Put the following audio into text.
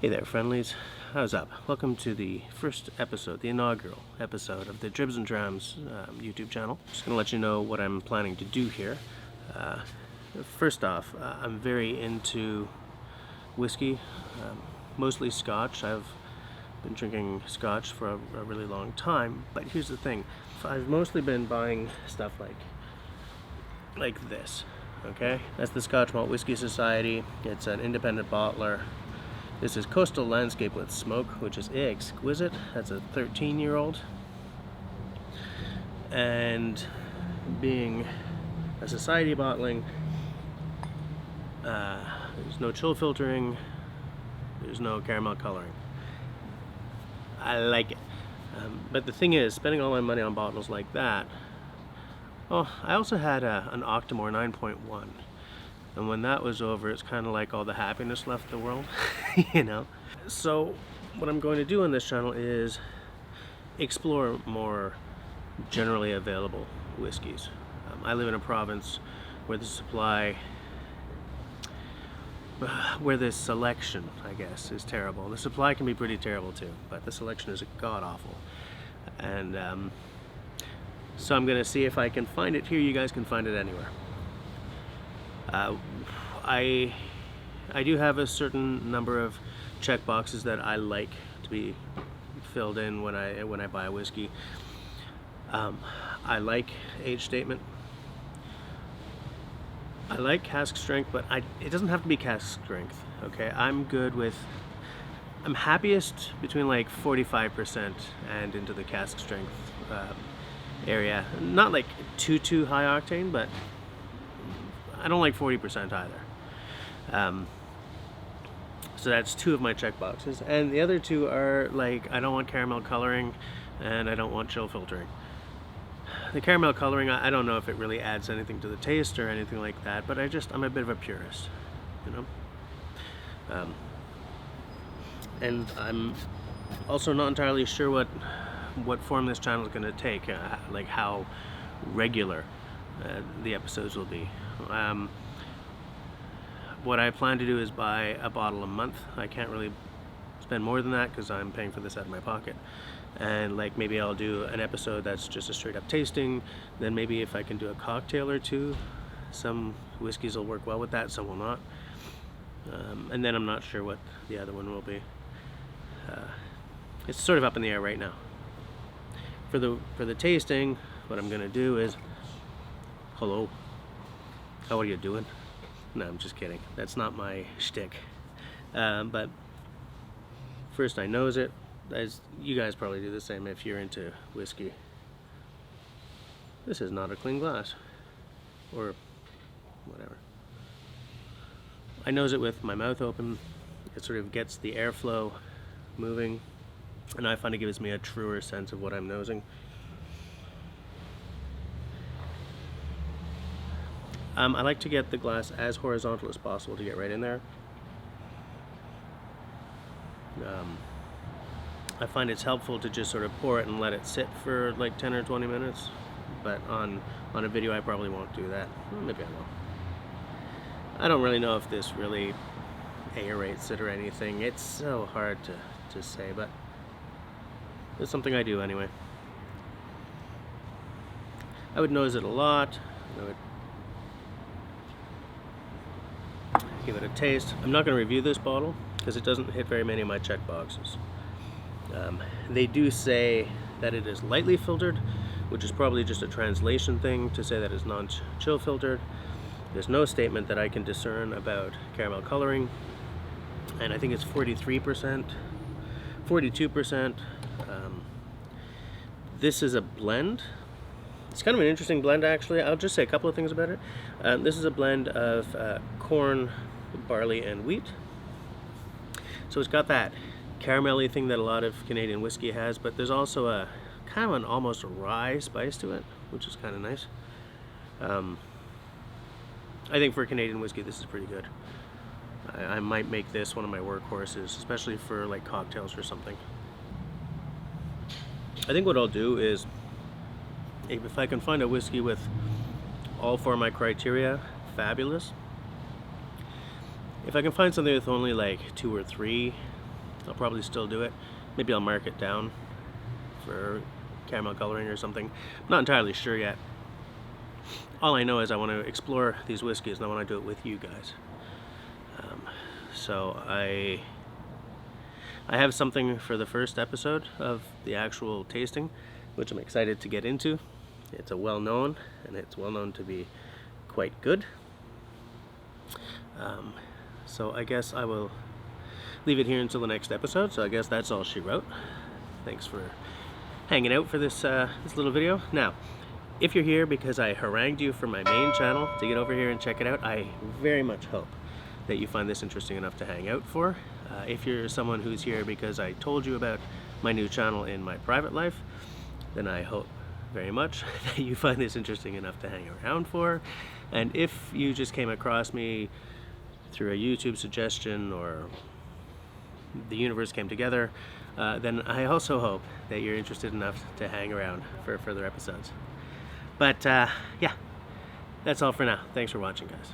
there, friendlies. How's up? Welcome to the first episode, the inaugural episode of the Dribs Drams YouTube channel. Just going to let you know what I'm planning to do here. First off, I'm very into whiskey, mostly Scotch. I've been drinking Scotch for a really long time, but here's the thing. I've mostly been buying stuff like this, okay? That's the Scotch Malt Whiskey Society. It's an independent bottler. This is Coastal Landscape with Smoke, which is exquisite. That's a 13-year-old. And being a society bottling, there's no chill filtering, there's no caramel coloring. I like it. But the thing is, spending all my money on bottles like that, I also had an Octomore 9.1. And when that was over, it's kind of like all the happiness left the world, you know? So what I'm going to do on this channel is explore more generally available whiskeys. I live in a province where the selection, I guess, is terrible. The supply can be pretty terrible too, but the selection is god-awful. And so I'm going to see if I can find it here. You guys can find it anywhere. I do have a certain number of check boxes that I like to be filled in when I buy a whiskey. I like age statement. I like cask strength, but it doesn't have to be cask strength. Okay, I'm happiest between like 45% and into the cask strength area. Not like too high octane, but I don't like 40% either. So that's two of my check boxes, and the other two are like, I don't want caramel coloring and I don't want chill filtering. The caramel coloring, I don't know if it really adds anything to the taste or anything like that, but I'm a bit of a purist, you know. And I'm also not entirely sure what form this channel is going to take, like how regular the episodes will be. What I plan to do is buy a bottle a month. I can't really spend more than that because I'm paying for this out of my pocket. And like maybe I'll do an episode that's just a straight up tasting. Then maybe if I can do a cocktail or two, some whiskeys will work well with that, some will not. And then I'm not sure what the other one will be. It's sort of up in the air right now. For the tasting, what I'm gonna do is, hello, how are you doing? No, I'm just kidding. That's not my shtick. But first I nose it. As you guys probably do the same if you're into whiskey. This is not a clean glass. Or whatever. I nose it with my mouth open. It sort of gets the airflow moving. And I find it gives me a truer sense of what I'm nosing. I like to get the glass as horizontal as possible to get right in there. I find it's helpful to just sort of pour it and let it sit for like 10 or 20 minutes. But on a video I probably won't do that. Well, maybe I will. I don't really know if this really aerates it or anything. It's so hard to say, but it's something I do anyway. I would nose it a lot. I would give it a taste. I'm not going to review this bottle because it doesn't hit very many of my check boxes. They do say that it is lightly filtered, which is probably just a translation thing to say that it's non-chill filtered. There's no statement that I can discern about caramel coloring, and I think it's 43%, 42%. This is a blend. It's kind of an interesting blend, actually. I'll just say a couple of things about it. This is a blend of corn, barley, and wheat. So it's got that caramelly thing that a lot of Canadian whiskey has, but there's also a kind of an almost rye spice to it, which is kind of nice. I think for Canadian whiskey, this is pretty good. I might make this one of my workhorses, especially for like cocktails or something. I think what I'll do is, if I can find a whiskey with all four of my criteria, fabulous. If I can find something with only like 2 or 3, I'll probably still do it. Maybe I'll mark it down for caramel coloring or something. I'm not entirely sure yet. All I know is I want to explore these whiskeys and I want to do it with you guys. So I have something for the first episode of the actual tasting, which I'm excited to get into. It's well-known, and it's well-known to be quite good. So I guess I will leave it here until the next episode. So I guess that's all she wrote. Thanks for hanging out for this little video. Now, if you're here because I harangued you from my main channel to get over here and check it out, I very much hope that you find this interesting enough to hang out for. If you're someone who's here because I told you about my new channel in my private life, then I hope very much that you find this interesting enough to hang around for. And if you just came across me through a YouTube suggestion or the universe came together, then I also hope that you're interested enough to hang around for further episodes. But yeah, that's all for now. Thanks for watching, guys.